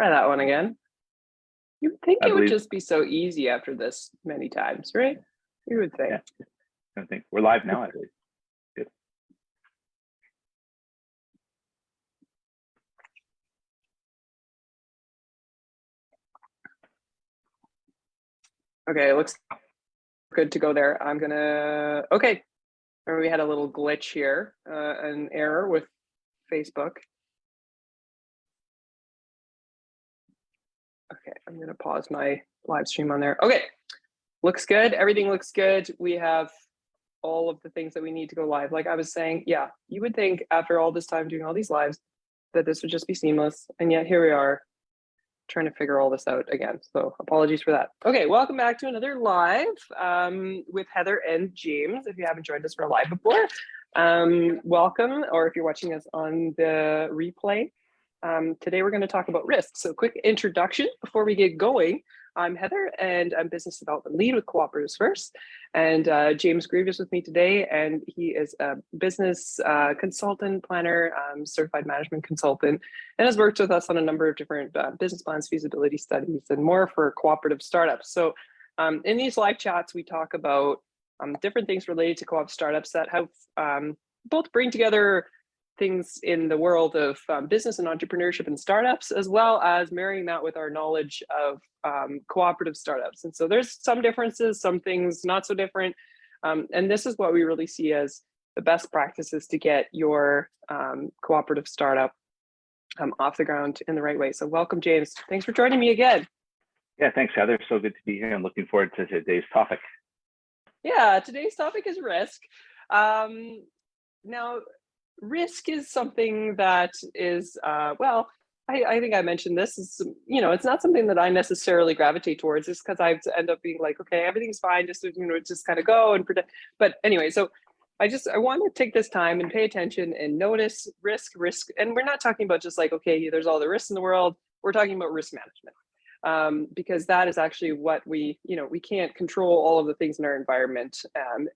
Try that one again. You would think I it would believe- just be so easy after this many times, right? You would think. Yeah, I think we're live now, I believe. Good. Okay, it looks good to go there. I'm gonna, okay. We had a little glitch here, an error with Facebook. Okay, I'm gonna pause my live stream on there. Okay, looks good. Everything looks good. We have all of the things that we need to go live. Like I was saying, yeah, you would think after all this time doing all these lives that this would just be seamless. And yet here we are trying to figure all this out again. So apologies for that. Okay, welcome back to another live with Heather and James. If you haven't joined us for a live before, welcome, or if you're watching us on the replay. Today we're going to talk about risk. So quick introduction before we get going. I'm Heather and I'm business development lead with Co-operatives First. And James Grieve is with me today, and he is a business consultant, planner, certified management consultant, and has worked with us on a number of different business plans, feasibility studies, and more for cooperative startups. So in these live chats, we talk about different things related to co-op startups that have both bring together things in the world of business and entrepreneurship and startups, as well as marrying that with our knowledge of cooperative startups. And so there's some differences, some things not so different. And this is what we really see as the best practices to get your cooperative startup off the ground in the right way. So welcome, James. Thanks for joining me again. Yeah, thanks, Heather. So good to be here. I'm looking forward to today's topic. Yeah, today's topic is risk. Now, risk is something that is, well, I think I mentioned this is, it's not something that I necessarily gravitate towards, just because I end up being like, okay, everything's fine, just, just kind of go and predict. But anyway, so I want to take this time and pay attention and notice risk. And we're not talking about just like, okay, there's all the risks in the world. We're talking about risk management. Because that is actually what we can't control all of the things in our environment.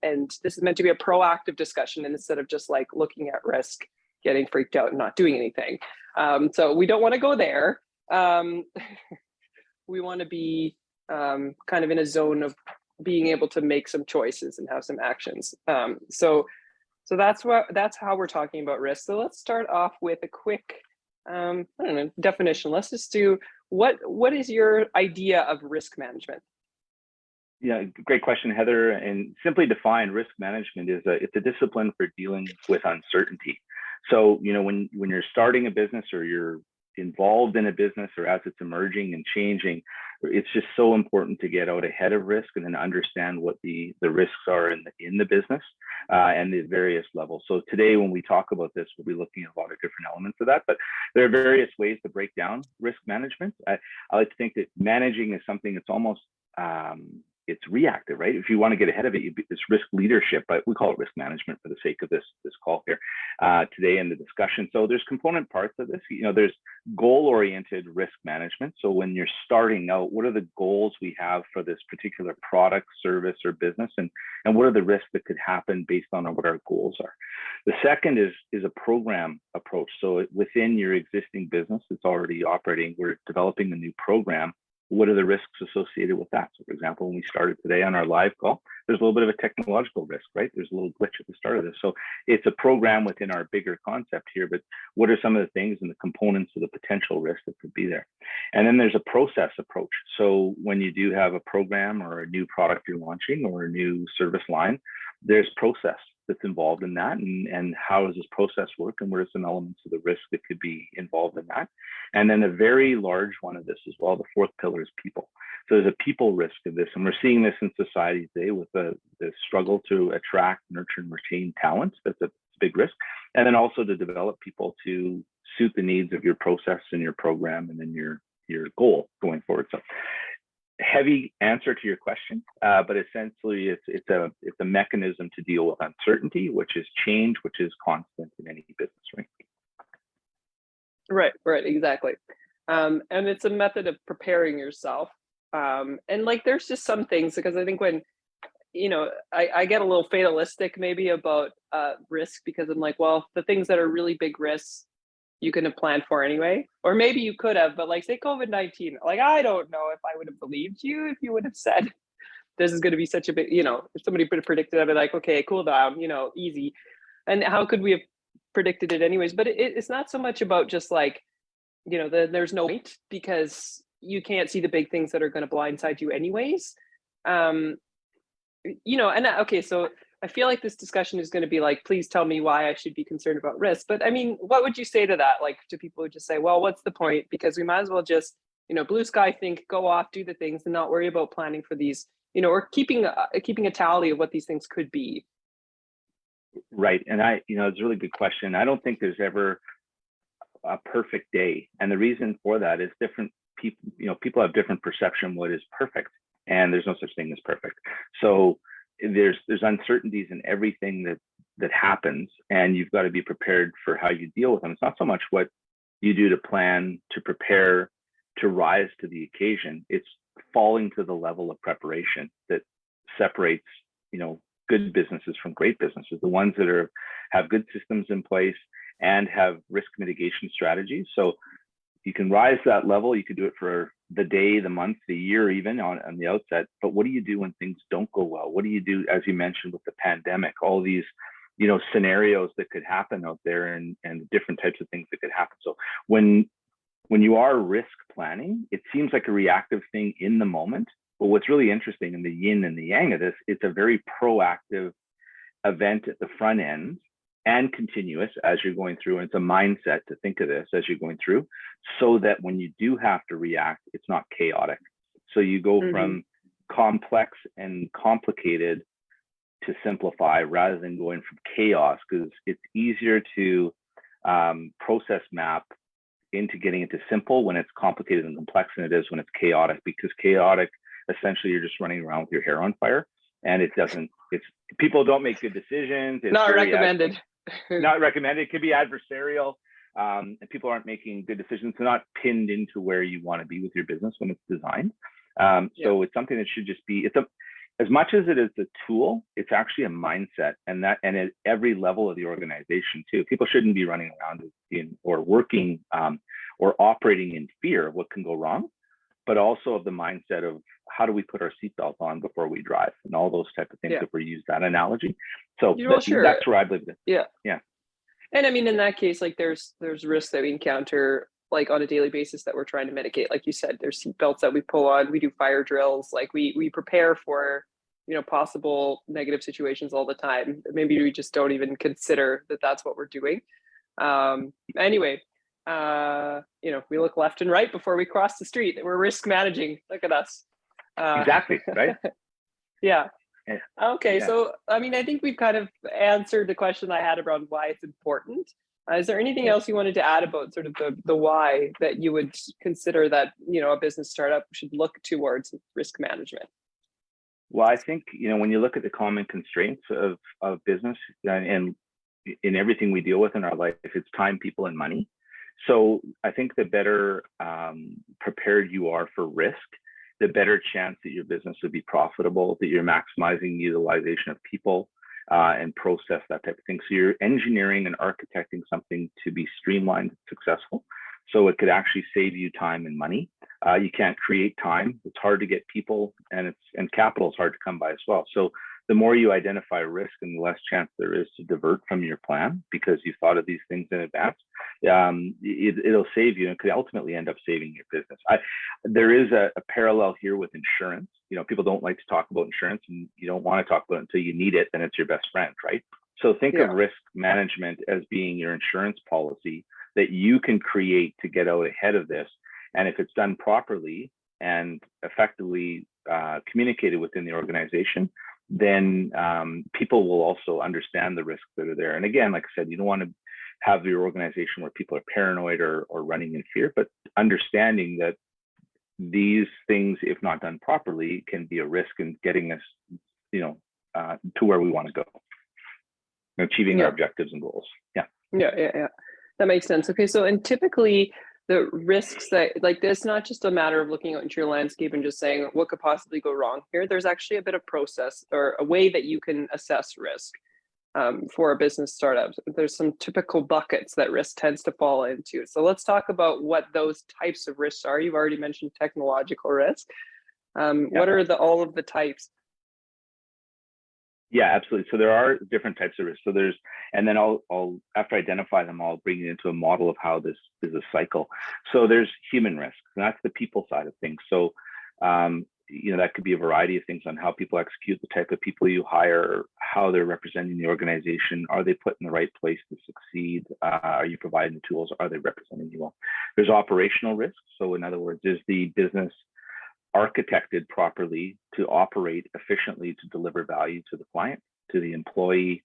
And this is meant to be a proactive discussion instead of just like looking at risk, getting freaked out and not doing anything. So we don't want to go there. We want to be kind of in a zone of being able to make some choices and have some actions. So that's how we're talking about risk. So let's start off with a quick, definition. Let's just do, what is your idea of risk management? Yeah, great question, Heather. And simply defined, risk management is it's a discipline for dealing with uncertainty. So, when you're starting a business or you're involved in a business or as it's emerging and changing, it's just so important to get out ahead of risk and then understand what the risks are in the business and the various levels. So today, when we talk about this, we'll be looking at a lot of different elements of that, but there are various ways to break down risk management. I like to think that managing is something that's almost it's reactive, right? If you want to get ahead of it, it's risk leadership, but we call it risk management for the sake of this call here today in the discussion. So there's component parts of this. There's goal-oriented risk management. So when you're starting out, what are the goals we have for this particular product, service, or business, and what are the risks that could happen based on what our goals are? The second is a program approach. So within your existing business that's already operating, we're developing a new program. What are the risks associated with that? So for example, when we started today on our live call, there's a little bit of a technological risk, right? There's a little glitch at the start of this. So it's a program within our bigger concept here, but what are some of the things and the components of the potential risk that could be there? And then there's a process approach. So when you do have a program or a new product you're launching or a new service line, there's process that's involved in that, and how does this process work, and what are some elements of the risk that could be involved in that. And then a very large one of this as well, the fourth pillar, is people. So there's a people risk of this, and we're seeing this in society today with the struggle to attract, nurture, and retain talent. That's a big risk. And then also to develop people to suit the needs of your process and your program and then your goal going forward. So heavy answer to your question, but essentially it's a mechanism to deal with uncertainty, which is change, which is constant in any business, right? Right, exactly. And it's a method of preparing yourself. And like, there's just some things, because I think when, I get a little fatalistic maybe about risk, because I'm like, well, the things that are really big risks, you couldn't have planned for anyway, or maybe you could have, but like say COVID-19, like I don't know if I would have believed you if you would have said this is going to be such a big, if somebody predicted, I'd be like, okay, cool down, easy. And how could we have predicted it anyways? But it's not so much about just like, there's no point because you can't see the big things that are going to blindside you anyways. And okay, so I feel like this discussion is going to be like, please tell me why I should be concerned about risk. But I mean, what would you say to that? Like to people who just say, well, what's the point? Because we might as well just, blue sky think, go off, do the things and not worry about planning for these, or keeping a tally of what these things could be. Right. And it's a really good question. I don't think there's ever a perfect day. And the reason for that is different people, people have different perception what is perfect, and there's no such thing as perfect. So there's uncertainties in everything that happens, and you've got to be prepared for how you deal with them. It's not so much what you do to plan, to prepare, to rise to the occasion. It's falling to the level of preparation that separates, good businesses from great businesses, the ones that have good systems in place and have risk mitigation strategies. So you can rise to that level. You can do it for the day, the month, the year, even on the outset. But what do you do when things don't go well? What do you do, as you mentioned, with the pandemic, all these, scenarios that could happen out there and different types of things that could happen. So when you are risk planning, it seems like a reactive thing in the moment. But what's really interesting in the yin and the yang of this, it's a very proactive event at the front end and continuous as you're going through. And it's a mindset to think of this as you're going through, so that when you do have to react, it's not chaotic. So you go from complex and complicated to simplify rather than going from chaos, because it's easier to process map into getting into simple when it's complicated and complex than it is when it's chaotic, because chaotic, essentially you're just running around with your hair on fire, and people don't make good decisions. It's not recommended. Not recommended. It could be adversarial, and people aren't making good decisions. They're not pinned into where you want to be with your business when it's designed. So it's something that should just be, as much as it is a tool, it's actually a mindset, and at every level of the organization too. People shouldn't be running around or working or operating in fear of what can go wrong, but also of the mindset of how do we put our seatbelt on before we drive, and all those type of things, if we use that analogy. So sure. That's where I believe it. Yeah. And I mean, in that case, like there's risks that we encounter like on a daily basis that we're trying to mitigate. Like you said, there's seatbelts that we pull on, we do fire drills, like we prepare for, possible negative situations all the time. Maybe we just don't even consider that that's what we're doing. Anyway, we look left and right before we cross the street. We're risk managing. Look at us. Exactly, right? Yeah. Okay, so I mean, I think we've kind of answered the question I had around why it's important. Is there anything else you wanted to add about sort of the why that you would consider that a business startup should look towards risk management? Well, I think when you look at the common constraints of business and in everything we deal with in our life, it's time, people, and money. So I think the better prepared you are for risk, the better chance that your business would be profitable, that you're maximizing utilization of people and process, that type of thing. So you're engineering and architecting something to be streamlined and successful. So it could actually save you time and money. You can't create time. It's hard to get people, and capital is hard to come by as well. So the more you identify risk and the less chance there is to divert from your plan because you thought of these things in advance, it'll save you and could ultimately end up saving your business. There is a parallel here with insurance. People don't like to talk about insurance, and you don't want to talk about it until you need it, then it's your best friend, right? So think of risk management as being your insurance policy that you can create to get out ahead of this. And if it's done properly and effectively communicated within the organization, then people will also understand the risks that are there. And again, like I said, you don't want to have your organization where people are paranoid or running in fear, but understanding that these things, if not done properly, can be a risk in getting us, to where we want to go, achieving our objectives and goals. Yeah. That makes sense. Okay, so and typically the risks that like this, not just a matter of looking out into your landscape and just saying what could possibly go wrong here. There's actually a bit of process or a way that you can assess risk. for a business startup. There's some typical buckets that risk tends to fall into. So let's talk about what those types of risks are. You've already mentioned technological risk. What are all of the types? Yeah, absolutely. So there are different types of risks. So there's, and then I'll after I identify them, I'll bring you into a model of how this is a cycle. So there's human risks, and that's the people side of things. So that could be a variety of things on how people execute, the type of people you hire, how they're representing the organization, are they put in the right place to succeed, are you providing the tools, are they representing you well? There's operational risks. So in other words, is the business architected properly to operate efficiently to deliver value to the client, to the employee,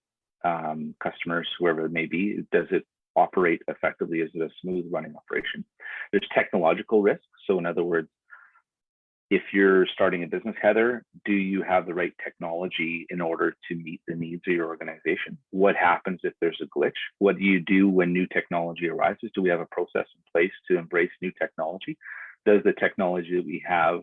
customers, whoever it may be? Does it operate effectively? Is it a smooth running operation? There's technological risks. So in other words, if you're starting a business, Heather, do you have the right technology in order to meet the needs of your organization? What happens if there's a glitch? What do you do when new technology arises? Do we have a process in place to embrace new technology? Does the technology that we have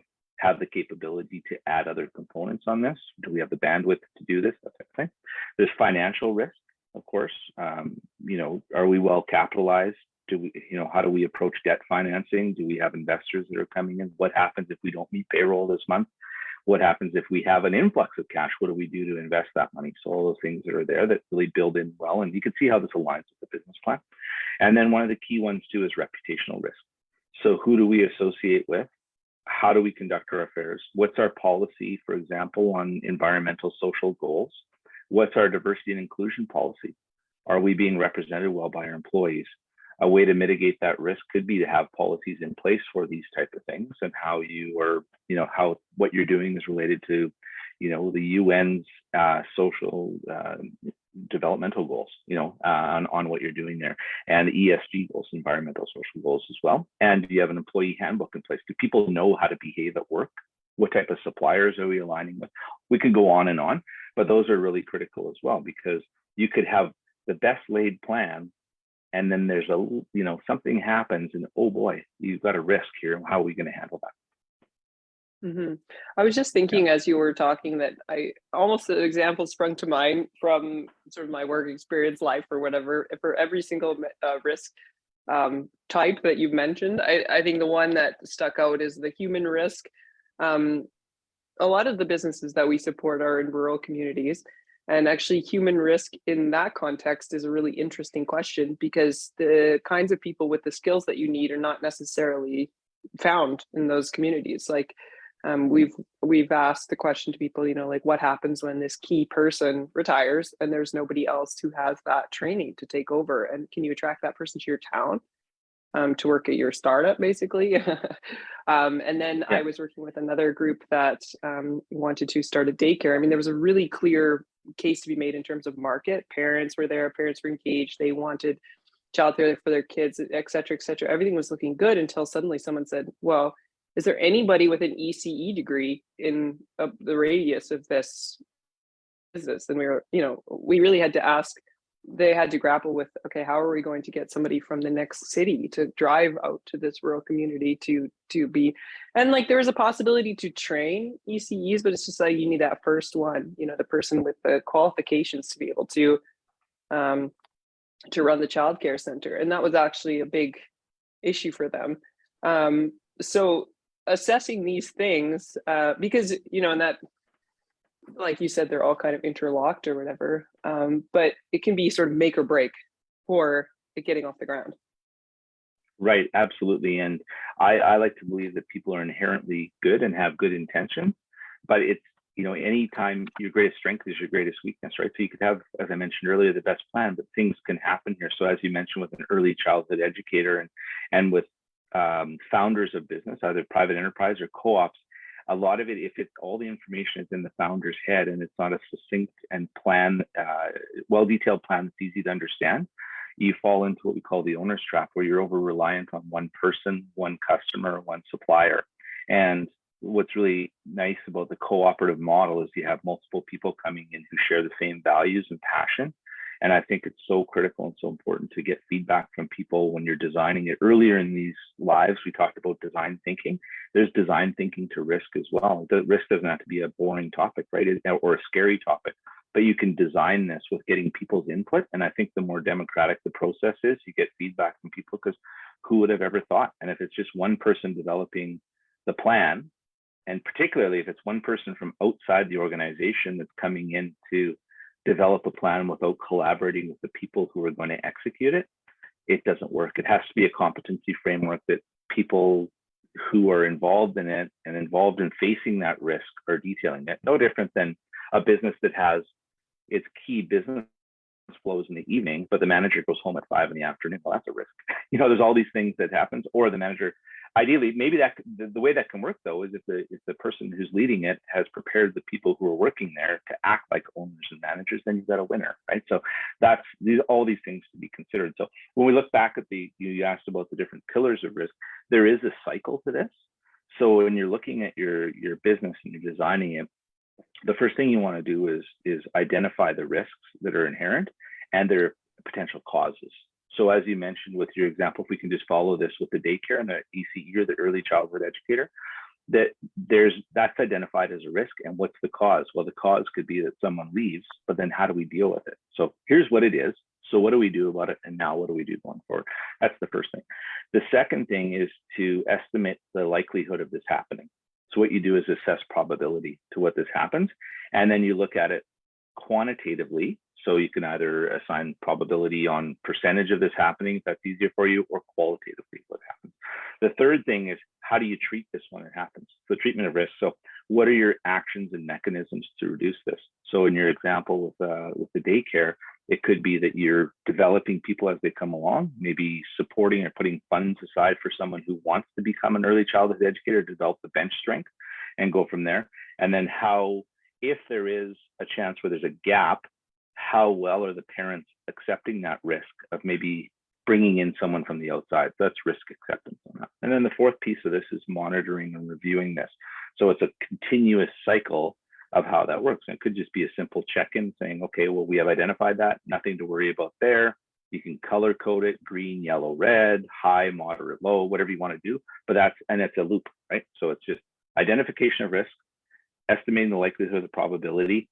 the capability to add other components on this? Do we have the bandwidth to do this? That type of thing. There's financial risk, of course. Are we well capitalized? Do we, how do we approach debt financing? Do we have investors that are coming in? What happens if we don't meet payroll this month? What happens if we have an influx of cash? What do we do to invest that money? So all those things that are there that really build in well, and you can see how this aligns with the business plan. And then one of the key ones too is reputational risk. So who do we associate with? How do we conduct our affairs? What's our policy, for example, on environmental social goals? What's our diversity and inclusion policy? Are we being represented well by our employees? A way to mitigate that risk could be to have policies in place for these type of things, and how you are, how what you're doing is related to, the UN's social developmental goals, on what you're doing there, and ESG goals, environmental social goals as well. And do you have an employee handbook in place? Do people know how to behave at work? What type of suppliers are we aligning with? We could go on and on, but those are really critical as well, because you could have the best laid plan, and then there's something happens, and oh boy, you've got a risk here. How are we going to handle that? Mm-hmm. I was just thinking as you were talking that almost an example sprung to mind from sort of my work experience, life or whatever. For every single risk type that you've mentioned, I think the one that stuck out is the human risk. A lot of the businesses that we support are in rural communities. And actually, human risk in that context is a really interesting question, because the kinds of people with the skills that you need are not necessarily found in those communities. Like we've asked the question to people, like what happens when this key person retires and there's nobody else who has that training to take over? And can you attract that person to your town to work at your startup, basically? And then I was working with another group that wanted to start a daycare. I mean, there was a really clear case to be made in terms of market. Parents were there, parents were engaged, they wanted childcare for their kids, et cetera, et cetera. Everything was looking good until suddenly someone said, well, is there anybody with an ECE degree in the radius of this business? And we really had to ask, they had to grapple with, okay, how are we going to get somebody from the next city to drive out to this rural community to be, and like there was a possibility to train ECEs, but it's just like you need that first one, the person with the qualifications to be able to run the childcare center. And that was actually a big issue for them. So assessing these things, because, and that, like you said, they're all kind of interlocked or whatever, but it can be sort of make or break for it getting off the ground. Right, absolutely. And I like to believe that people are inherently good and have good intention, but it's, anytime your greatest strength is your greatest weakness, right? So you could have, as I mentioned earlier, the best plan, but things can happen here. So as you mentioned, with an early childhood educator and with founders of business, either private enterprise or co-ops, a lot of it, if it's all the information is in the founder's head and it's not a succinct and well-detailed plan that's easy to understand, you fall into what we call the owner's trap, where you're over reliant on one person, one customer, one supplier. And what's really nice about the cooperative model is you have multiple people coming in who share the same values and passion. And I think it's so critical and so important to get feedback from people when you're designing it. Earlier in these lives, we talked about design thinking. There's design thinking to risk as well. The risk doesn't have to be a boring topic, right? Or a scary topic. but you can design this with getting people's input. And I think the more democratic the process is, you get feedback from people, because who would have ever thought? And if it's just one person developing the plan, and particularly if it's one person from outside the organization that's coming in to develop a plan without collaborating with the people who are going to execute it, it doesn't work. It has to be a competency framework that people who are involved in it and involved in facing that risk are detailing it. No different than a business that has its key business flows in the evening, but the manager goes home at 5 p.m. Well, that's a risk. There's all these things that happens. Or the manager, ideally, maybe that the way that can work though is if the person who's leading it has prepared the people who are working there to act like owners and managers, then you've got a winner, right? So that's all these things to be considered. So when we look back at you asked about the different pillars of risk, there is a cycle to this. So when you're looking at your business and you're designing it, the first thing you want to do is identify the risks that are inherent and their potential causes. So as you mentioned with your example, if we can just follow this with the daycare and the ECE, or the early childhood educator, that's identified as a risk. And what's the cause? Well, the cause could be that someone leaves, but then how do we deal with it? So here's what it is. So what do we do about it? And now what do we do going forward? That's the first thing. The second thing is to estimate the likelihood of this happening. So what you do is assess probability to what this happens. And then you look at it quantitatively. So you can either assign probability on percentage of this happening, if that's easier for you, or qualitatively what happens. The third thing is, how do you treat this when it happens? So treatment of risk. So what are your actions and mechanisms to reduce this? So in your example with the daycare, it could be that you're developing people as they come along, maybe supporting or putting funds aside for someone who wants to become an early childhood educator, develop the bench strength and go from there. And then how, if there is a chance where there's a gap, how well are the parents accepting that risk of maybe bringing in someone from the outside? So that's risk acceptance on that. And then the fourth piece of this is monitoring and reviewing this. So it's a continuous cycle of how that works. And it could just be a simple check-in saying, okay, well, we have identified that, nothing to worry about there. You can color code it, green, yellow, red, high, moderate, low, whatever you want to do. But it's a loop, right? So it's just identification of risk, estimating the likelihood of the probability.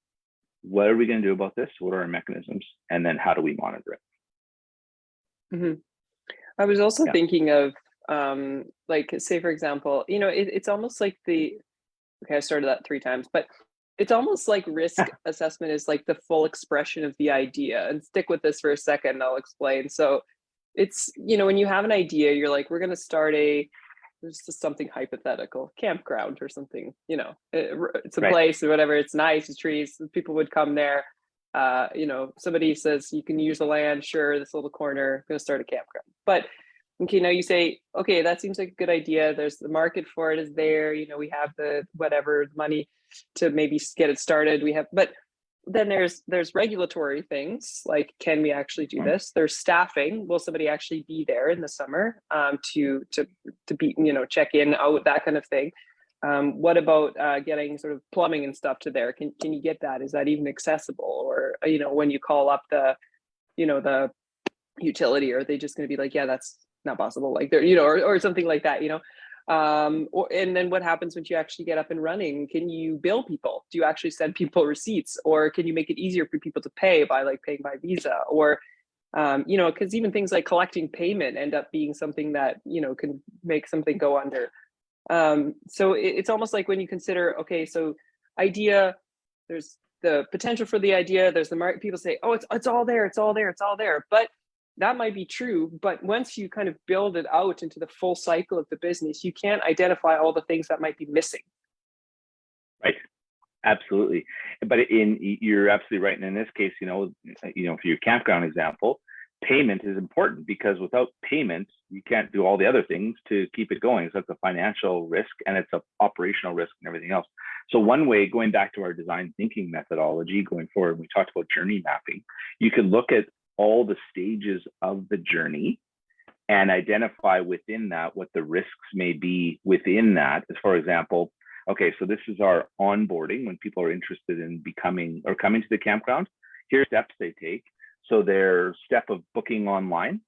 What are we going to do about this? What are our mechanisms? And then how do we monitor it? Mm-hmm. I was also thinking of, like, say, for example, it's almost like okay, I started that 3 times, but it's almost like risk assessment is like the full expression of the idea. And stick with this for a second, I'll explain. So it's, when you have an idea, you're like, we're going to start there's just something hypothetical, campground or something, it's a place or whatever. It's nice, it's trees, people would come there. Somebody says you can use the land, sure, this little corner, I'm going to start a campground. But okay, now you say, okay, that seems like a good idea. There's the market for it is there. We have the money to maybe get it started. But then there's regulatory things like, can we actually do this? There's staffing. Will somebody actually be there in the summer to be, check in, out, that kind of thing? What about getting sort of plumbing and stuff to there? Can you get that? Is that even accessible? Or, when you call up the utility, are they just going to be like, yeah, that's not possible, like they're, or something like that, and then what happens when you actually get up and running? Can you bill people? Do you actually send people receipts, or can you make it easier for people to pay by paying by Visa? Or because even things like collecting payment end up being something that can make something go under. So it's almost like when you consider, okay, so idea, there's the potential for the idea, there's the market. People say, oh, it's all there, but that might be true, but once you kind of build it out into the full cycle of the business, you can't identify all the things that might be missing. Right. Absolutely. But you're absolutely right. And in this case, for your campground example, payment is important, because without payment, you can't do all the other things to keep it going. So it's a financial risk and it's an operational risk and everything else. So one way, going back to our design thinking methodology going forward, we talked about journey mapping. You can look at all the stages of the journey and identify within that what the risks may be within that. As for example, okay, so this is our onboarding when people are interested in becoming or coming to the campground. Here's steps they take. So their step of booking online,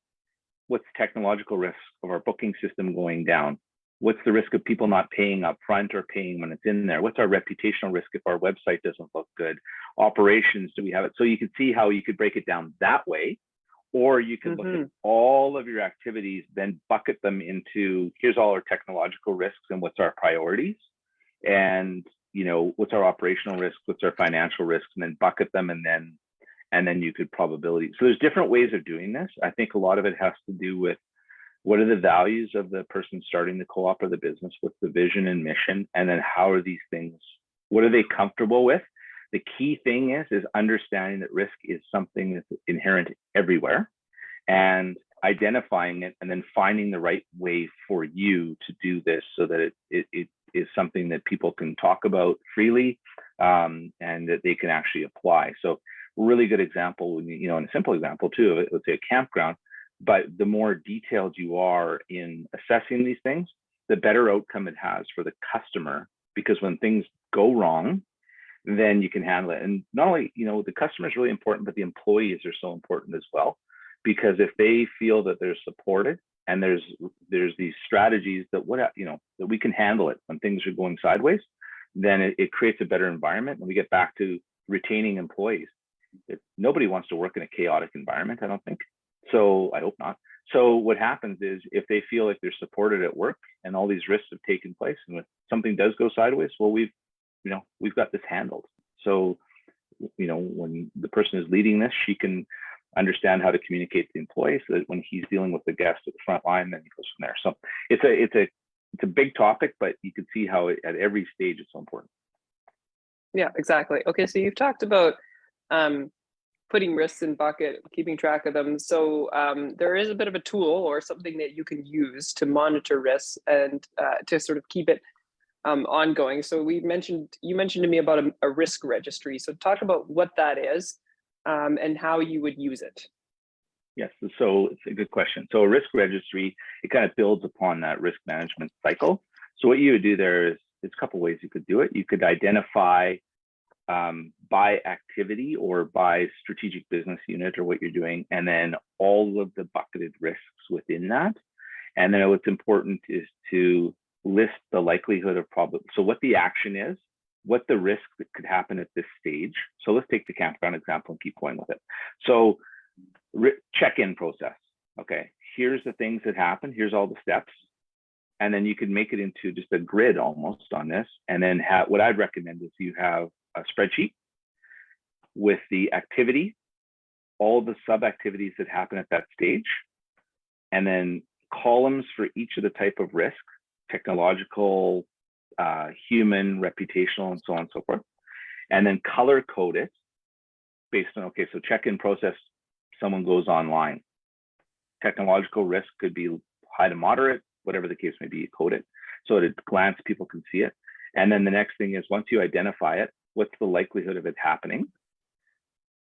what's the technological risk of our booking system going down? What's the risk of people not paying up front or paying when it's in there? What's our reputational risk if our website doesn't look good? Operations, do we have it? So you can see how you could break it down that way, or you could look at all of your activities, then bucket them into, here's all our technological risks and what's our priorities, and what's our operational risk, what's our financial risks, and then bucket them, and then you could probability. So there's different ways of doing this. I think a lot of it has to do with what are the values of the person starting the co-op or the business, what's the vision and mission, and then how are these things, what are they comfortable with? The key thing is understanding that risk is something that's inherent everywhere, and identifying it, and then finding the right way for you to do this so that it is something that people can talk about freely, and that they can actually apply. So a really good example, and a simple example too of it, let's say a campground, but the more detailed you are in assessing these things, the better outcome it has for the customer, because when things go wrong, then you can handle it. And not only, the customer is really important, but the employees are so important as well, because if they feel that they're supported and there's these strategies that that we can handle it when things are going sideways, then it creates a better environment. And we get back to retaining employees. Nobody wants to work in a chaotic environment, I don't think. So I hope not. So what happens is, if they feel like they're supported at work and all these risks have taken place, and if something does go sideways, well, we've got this handled. So, when the person is leading this, she can understand how to communicate to the employee, so that when he's dealing with the guest at the front line, then he goes from there. So it's a big topic, but you can see how at every stage it's so important. Yeah, exactly. Okay, so you've talked about putting risks in bucket, keeping track of them. So there is a bit of a tool or something that you can use to monitor risks and to sort of keep it ongoing. So you mentioned to me about a risk registry. So talk about what that is and how you would use it. Yes, so it's a good question. So a risk registry, it kind of builds upon that risk management cycle. So what you would do there is, there's a couple ways you could do it. You could identify by activity or by strategic business unit or what you're doing, and then all of the bucketed risks within that. And then what's important is to list the likelihood of problem. So what the action is, what the risk that could happen at this stage. So let's take the campground example and keep going with it. So check-in process. Okay, here's the things that happen. Here's all the steps. And then you can make it into just a grid almost on this. And then what I'd recommend is you have a spreadsheet with the activity, all the sub-activities that happen at that stage, and then columns for each of the type of risk, technological, human, reputational, and so on and so forth. And then color code it based on, okay, so check-in process, someone goes online. Technological risk could be high to moderate, whatever the case may be, you code it. So at a glance, people can see it. And then the next thing is, once you identify it, what's the likelihood of it happening?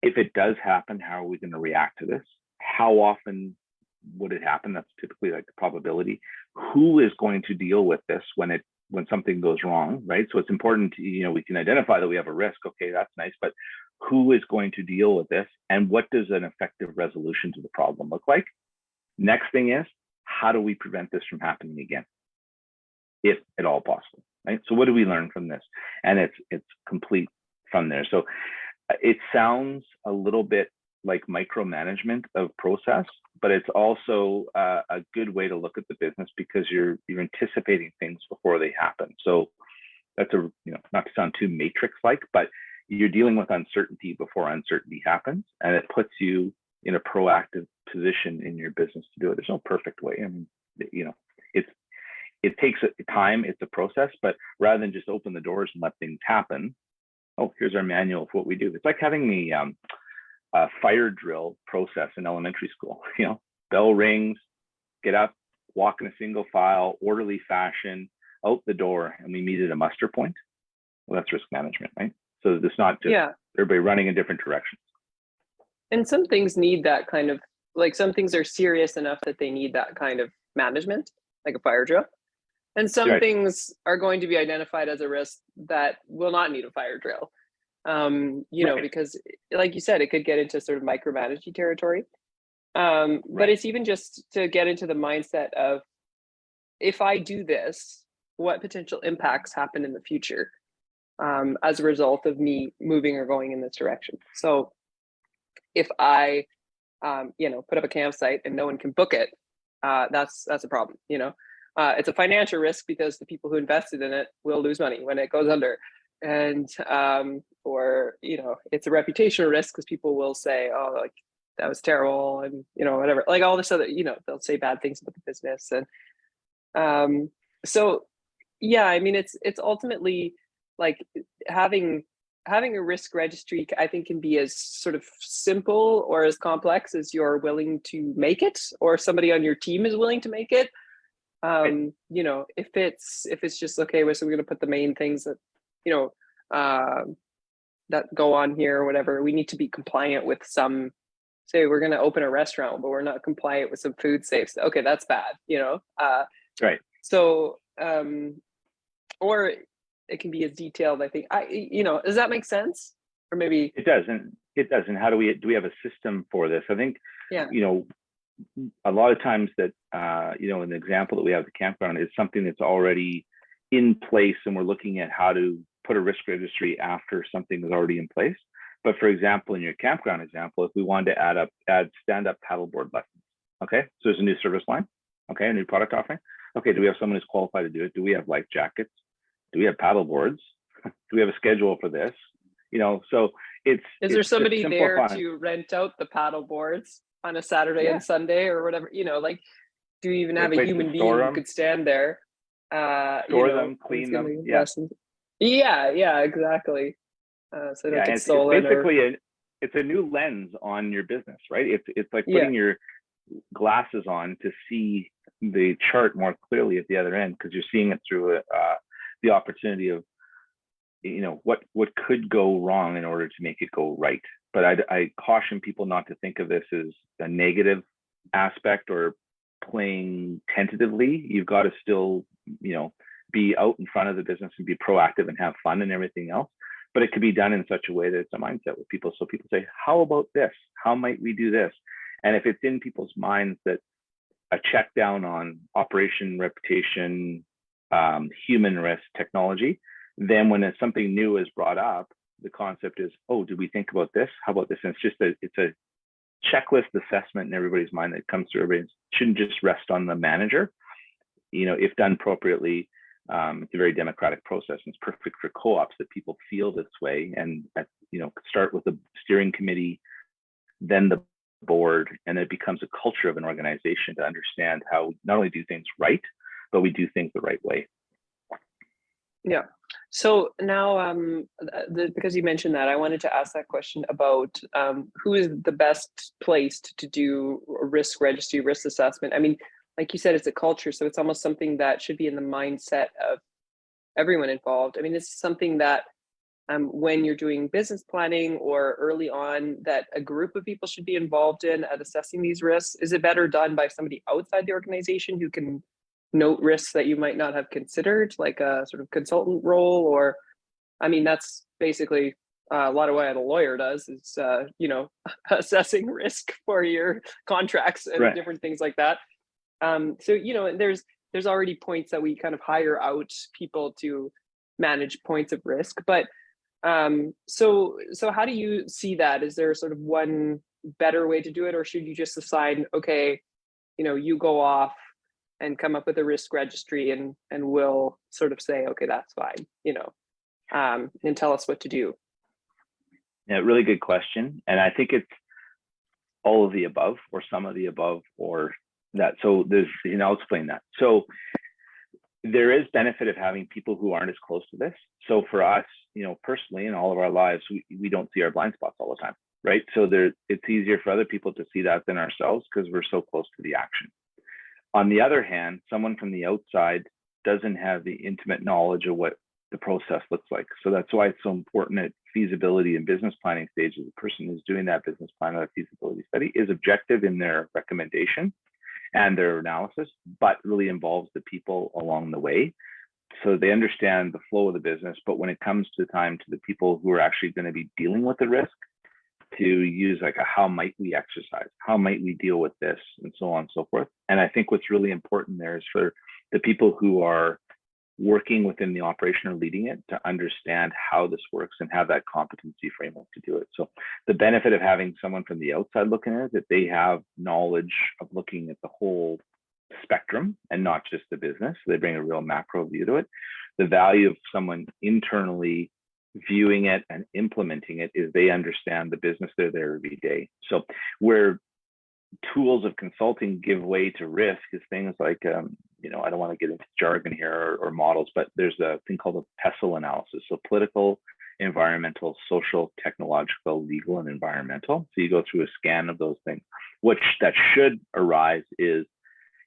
If it does happen, how are we going to react to this? How often would it happen? That's typically like the probability. Who is going to deal with this when something goes wrong, right? So it's important to, we can identify that we have a risk. Okay, that's nice, but who is going to deal with this? And what does an effective resolution to the problem look like? Next thing is, how do we prevent this from happening again, if at all possible, right? So what do we learn from this? And it's complete from there. So it sounds a little bit like micromanagement of process, but it's also a good way to look at the business, because you're anticipating things before they happen. So that's not to sound too matrix-like, but you're dealing with uncertainty before uncertainty happens, and it puts you in a proactive position in your business to do it. There's no perfect way. I mean, it takes time, it's a process, but rather than just open the doors and let things happen, oh, here's our manual of what we do. It's like having the fire drill process in elementary school. Bell rings, get up, walk in a single file, orderly fashion, out the door, and we meet at a muster point. Well, that's risk management, right? So it's not just everybody running in different directions. And some things need that kind of, like, some things are serious enough that they need that kind of management, like a fire drill. And some things are going to be identified as a risk that will not need a fire drill. Because like you said, it could get into sort of micromanaging territory. But it's even just to get into the mindset of if I do this, what potential impacts happen in the future as a result of me moving or going in this direction? So if I, put up a campsite and no one can book it, that's a problem. It's a financial risk because the people who invested in it will lose money when it goes under, and or it's a reputational risk because people will say, oh, like that was terrible, and whatever, like all this other, they'll say bad things about the business, and so yeah, I mean, it's ultimately like having a risk registry, I think, can be as sort of simple or as complex as you're willing to make it, or somebody on your team is willing to make it. If it's just okay, so we're going to put the main things that that go on here or whatever. We need to be compliant with some. Say we're going to open a restaurant, but we're not compliant with some food safes. Okay, that's bad. Right. So, or it can be as detailed. I think does that make sense? Or maybe it doesn't. It doesn't. How do we have a system for this? I think, yeah. A lot of times that, an example that we have the campground is something that's already in place, and we're looking at how to put a risk registry after something is already in place. But for example, in your campground example, if we wanted to add stand-up paddleboard lessons, okay, so there's a new service line, okay, a new product offering. Okay, do we have someone who's qualified to do it? Do we have life jackets? Do we have paddleboards? Do we have a schedule for this? So is there somebody there to rent out the paddle boards on a Saturday and Sunday or whatever? Like, do you even have a human being who could stand there? Store them, clean them. Yeah, exactly. So don't get stolen. It's basically it's a new lens on your business, right? It's like putting your glasses on to see the chart more clearly at the other end, because you're seeing it through the opportunity of what could go wrong in order to make it go right. But I caution people not to think of this as a negative aspect or playing tentatively. You've got to still be out in front of the business and be proactive and have fun and everything else. But it could be done in such a way that it's a mindset with people. So people say, how about this? How might we do this? And if it's in people's minds that a check down on operation, reputation, human risk, technology, then when something new is brought up, the concept is, oh, did we think about this? How about this? And it's a checklist assessment in everybody's mind that comes through. Everybody shouldn't just rest on the manager. If done appropriately, it's a very democratic process. And it's perfect for co-ops that people feel this way, and start with the steering committee, then the board, and it becomes a culture of an organization to understand how we not only do things right, but we do things the right way. Yeah. So now, because you mentioned that, I wanted to ask that question about who is the best placed to do a risk registry, risk assessment. I mean, like you said, it's a culture, so it's almost something that should be in the mindset of everyone involved. I mean, this is something that when you're doing business planning or early on, that a group of people should be involved in at assessing these risks. Is it better done by somebody outside the organization who can note risks that you might not have considered, like a sort of consultant role? Or, I mean, that's basically a lot of what a lawyer does is, assessing risk for your contracts and different things like that. So, there's already points that we kind of hire out people to manage points of risk. But so how do you see that? Is there sort of one better way to do it, or should you just decide, okay, you go off and come up with a risk registry, and we'll sort of say, okay, that's fine, and tell us what to do? Yeah, really good question. And I think it's all of the above, or some of the above, or that. So I'll explain that. So there is benefit of having people who aren't as close to this. So for us, personally, in all of our lives, we don't see our blind spots all the time, right? So it's easier for other people to see that than ourselves, because we're so close to the action. On the other hand, someone from the outside doesn't have the intimate knowledge of what the process looks like. So that's why it's so important at feasibility and business planning stages. The person who's doing that business plan or feasibility study is objective in their recommendation and their analysis, but really involves the people along the way. So they understand the flow of the business, but when it comes to the people who are actually going to be dealing with the risk, to use like how might we exercise, how might we deal with this, and so on and so forth. And I think what's really important there is for the people who are working within the operation or leading it to understand how this works and have that competency framework to do it. So the benefit of having someone from the outside looking at it is that they have knowledge of looking at the whole spectrum and not just the business. So they bring a real macro view to it. The value of someone internally viewing it and implementing it is they understand the business, they're there every day. So where tools of consulting give way to risk is things like, I don't want to get into jargon here or models, but there's a thing called a PESTLE analysis. So political, environmental, social, technological, legal, and environmental. So you go through a scan of those things. What that should arise is,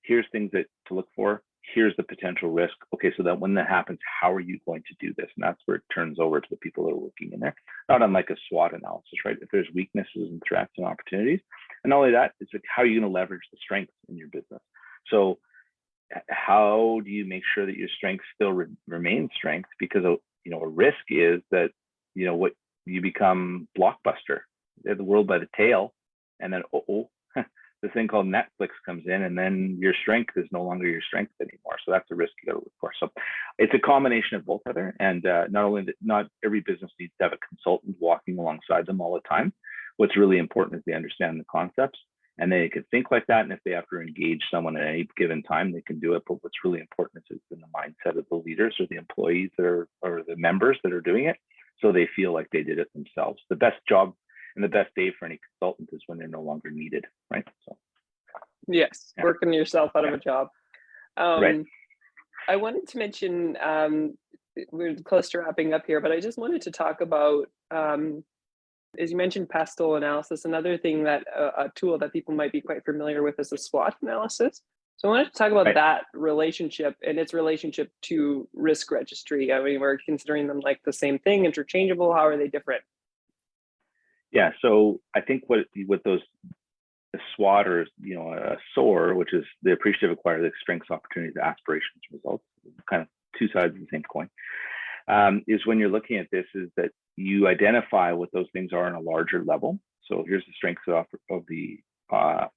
here's things that to look for. Here's the potential risk. Okay, so that when that happens, how are you going to do this? And that's where it turns over to the people that are working in there. Not unlike a SWOT analysis, right? If there's weaknesses and threats and opportunities, and not only that, it's like, how are you going to leverage the strengths in your business? So how do you make sure that your strengths still remain strengths? Because a risk is that what you become Blockbuster, they're the world by the tail, and then this thing called Netflix comes in, and then your strength is no longer your strength anymore. So that's a risk you got to look for. So it's a combination of both, Heather. And not every business needs to have a consultant walking alongside them all the time. What's really important is they understand the concepts and they can think like that. And if they have to engage someone at any given time, they can do it. But what's really important is in the mindset of the leaders or the employees or the members that are doing it, so they feel like they did it themselves. The best job and the best day for any consultant is when they're no longer needed, right? So yes, working yourself out of a job. Right. I wanted to mention, we're close to wrapping up here, but I just wanted to talk about, as you mentioned, PESTLE analysis. Another thing that a tool that people might be quite familiar with is the SWOT analysis. So I wanted to talk about that relationship and its relationship to risk registry. I mean, we're considering them like the same thing, interchangeable. How are they different? Yeah, so I think what those the SWOT or a SOAR, which is the appreciative, acquired, the strengths, opportunities, aspirations, results, kind of two sides of the same coin, is when you're looking at this is that you identify what those things are on a larger level. So here's the strengths of the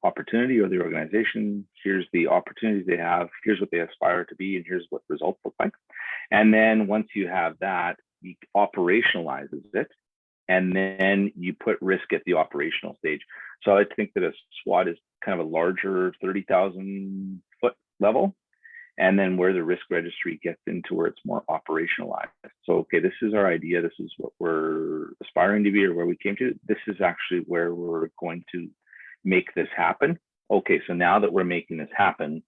opportunity or the organization. Here's the opportunities they have. Here's what they aspire to be, and here's what results look like. And then once you have that, he operationalizes it. And then you put risk at the operational stage. So I think that a SWOT is kind of a larger 30,000 foot level. And then where the risk registry gets into where it's more operationalized. So, okay, this is our idea. This is what we're aspiring to be or where we came to. This is actually where we're going to make this happen. Okay, so now that we're making this happen,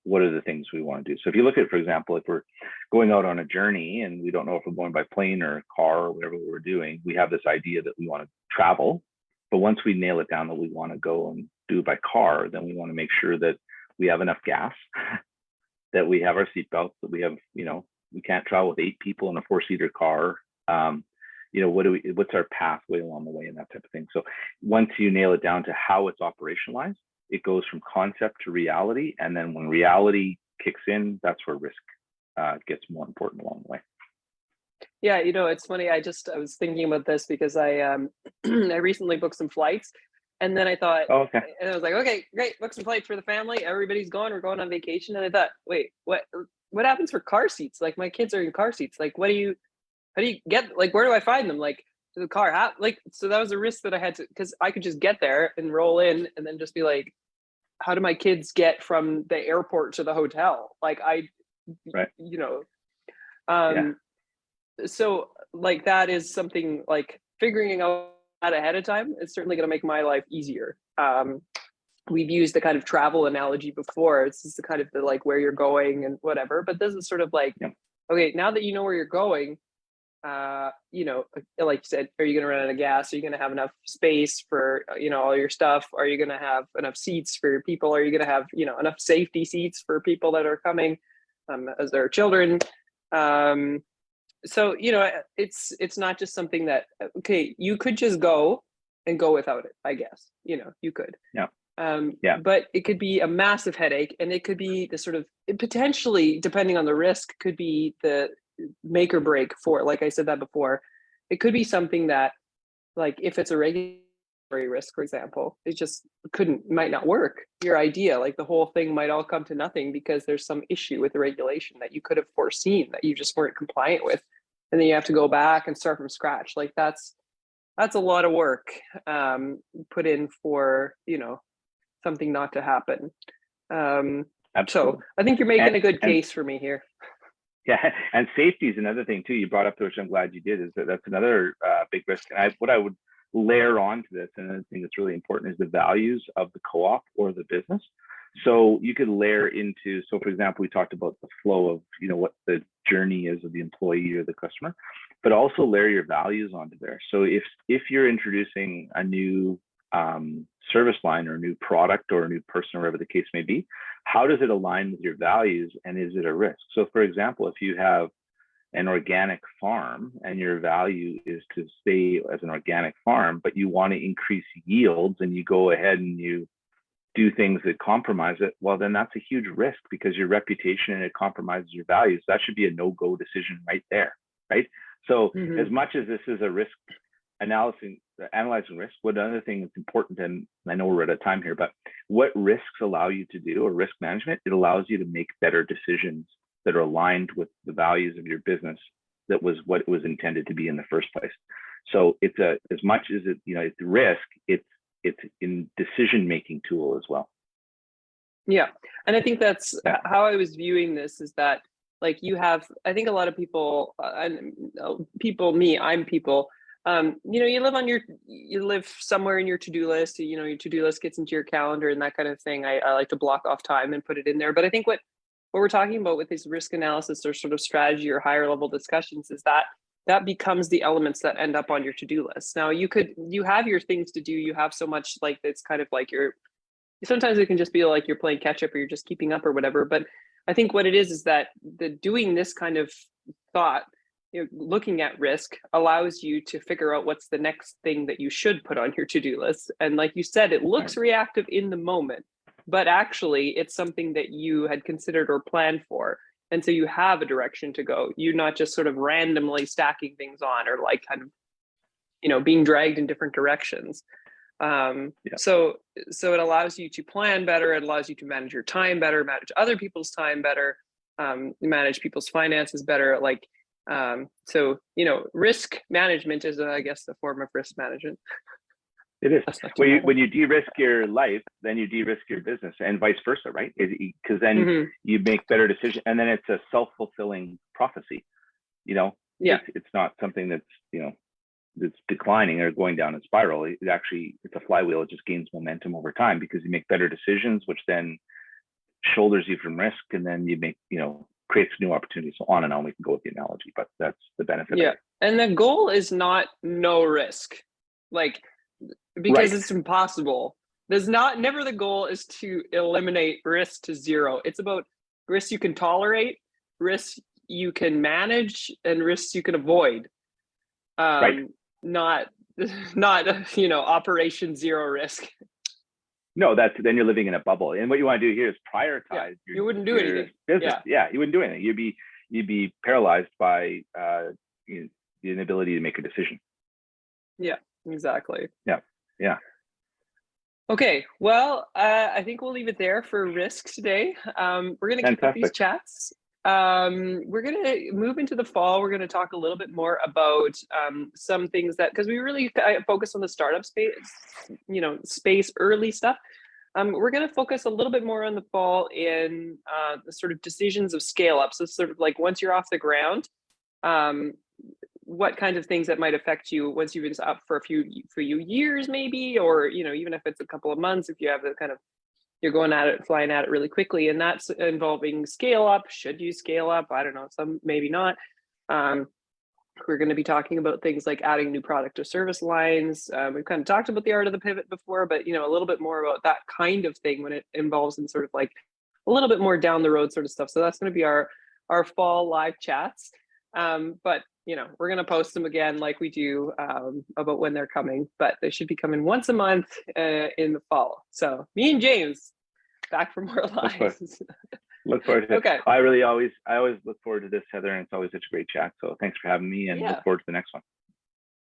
what are the things we want to do? So if you look at, for example, if we're going out on a journey and we don't know if we're going by plane or car or whatever we're doing, we have this idea that we want to travel. But once we nail it down that we want to go and do it by car, then we want to make sure that we have enough gas, that we have our seatbelts, that we have, we can't travel with 8 people in a 4-seater car. What's our pathway along the way and that type of thing. So once you nail it down to how it's operationalized, it goes from concept to reality. And then when reality kicks in, that's where risk gets more important along the way. Yeah, it's funny. I was thinking about this because I I recently booked some flights, and then I thought, and I was like, okay, great, book some flights for the family. Everybody's going. We're going on vacation. And I thought, wait, what happens for car seats? Like my kids are in car seats. Like, how do you get? Like, where do I find them? Like, to the car? So that was a risk that I had to, because I could just get there and roll in, and then just be like, how do my kids get from the airport to the hotel? So like that is something like figuring out that ahead of time is certainly going to make my life easier. We've used the kind of travel analogy before. It's just the kind of the like where you're going and whatever, but this is sort of like, okay, now that you know where you're going, like you said, are you going to run out of gas? Are you going to have enough space for, all your stuff? Are you going to have enough seats for your people? Are you going to have, enough safety seats for people that are coming as their children? So, it's not just something that, okay, you could just go and go without it, I guess, you could. But it could be a massive headache, and it could be the sort of, potentially, depending on the risk, could be the make or break for, like I said that before, it could be something that, like, if it's a regular risk, for example. It just might not work. Your idea, like the whole thing might all come to nothing because there's some issue with the regulation that you could have foreseen that you just weren't compliant with. And then you have to go back and start from scratch. Like that's a lot of work put in for, something not to happen. So I think you're making a good case for me here. Yeah, and safety is another thing too. You brought up, which I'm glad you did, is that's another big risk. And what I would layer onto this, and another thing that's really important, is the values of the co-op or the business. So you could layer into, so for example, we talked about the flow of, what the journey is of the employee or the customer, but also layer your values onto there. So if you're introducing a new service line or a new product or a new person, or whatever the case may be, how does it align with your values, and is it a risk? So for example, if you have an organic farm and your value is to stay as an organic farm, but you want to increase yields and you go ahead and you do things that compromise it, well, then that's a huge risk because your reputation and it compromises your values. That should be a no-go decision right there, right? So as much as this is a risk analyzing risk, what other thing that's important, and I know we're out of time here, but what risks allow you to do, or risk management, it allows you to make better decisions that are aligned with the values of your business. That was what it was intended to be in the first place. So it's as much as it's risk, it's in decision-making tool as well. Yeah. And I think that's how I was viewing this, is that like I think a lot of people, I'm people, you live somewhere in your to-do list, your to-do list gets into your calendar and that kind of thing. I like to block off time and put it in there. But I think what we're talking about with this risk analysis or sort of strategy or higher level discussions is that becomes the elements that end up on your to-do list. Now you have your things to do. You have so much, like, it's kind of like sometimes it can just be like you're playing catch up or you're just keeping up or whatever. But I think what it is that doing this kind of thought, looking at risk, allows you to figure out what's the next thing that you should put on your to-do list. And like you said, it looks reactive in the moment, but actually it's something that you had considered or planned for. And so you have a direction to go. You're not just sort of randomly stacking things on, or like kind of, being dragged in different directions. So it allows you to plan better. It allows you to manage your time better, manage other people's time better, manage people's finances better. Like, so, risk management is, I guess, a form of risk management. It is. When you de-risk your life, then you de-risk your business, and vice versa, right? Because then you make better decisions, and then it's a self-fulfilling prophecy. It's not something that's that's declining or going down a spiral. It's a flywheel. It just gains momentum over time because you make better decisions, which then shoulders you from risk, and then you make creates new opportunities. So on and on. We can go with the analogy, but that's the benefit. Yeah, and the goal is not no risk, because it's impossible. Never the goal is to eliminate risk to zero. It's about risks you can tolerate, risks you can manage, and risks you can avoid. Not Operation Zero Risk. No, then you're living in a bubble. And what you want to do here is prioritize. You wouldn't do anything. Business. Yeah, you wouldn't do anything. You'd be paralyzed by the inability to make a decision. Yeah, exactly. Yeah. Okay, well, I think we'll leave it there for risk today. We're going to keep up these chats. We're going to move into the fall. We're going to talk a little bit more about some things because we really focus on the startup space, early stuff. We're going to focus a little bit more on the fall in the sort of decisions of scale up. So sort of like once you're off the ground, what kind of things that might affect you once you've been up for a few years maybe, or even if it's a couple of months, if you have the kind of you're going at it, flying at it really quickly, and that's involving scale up. Should you scale up? I don't know, some maybe not. We're going to be talking about things like adding new product or service lines. We've kind of talked about the art of the pivot before, but a little bit more about that kind of thing when it involves in sort of like a little bit more down the road sort of stuff. So that's going to be our fall live chats. But we're going to post them again like we do about when they're coming, but they should be coming once a month in the fall. So me and James back for more lives. Look forward to it. Okay. I always look forward to this, Heather, and it's always such a great chat. So thanks for having me, and look forward to the next one.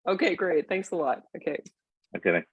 Okay, great. Thanks a lot. Okay. Okay. Thanks.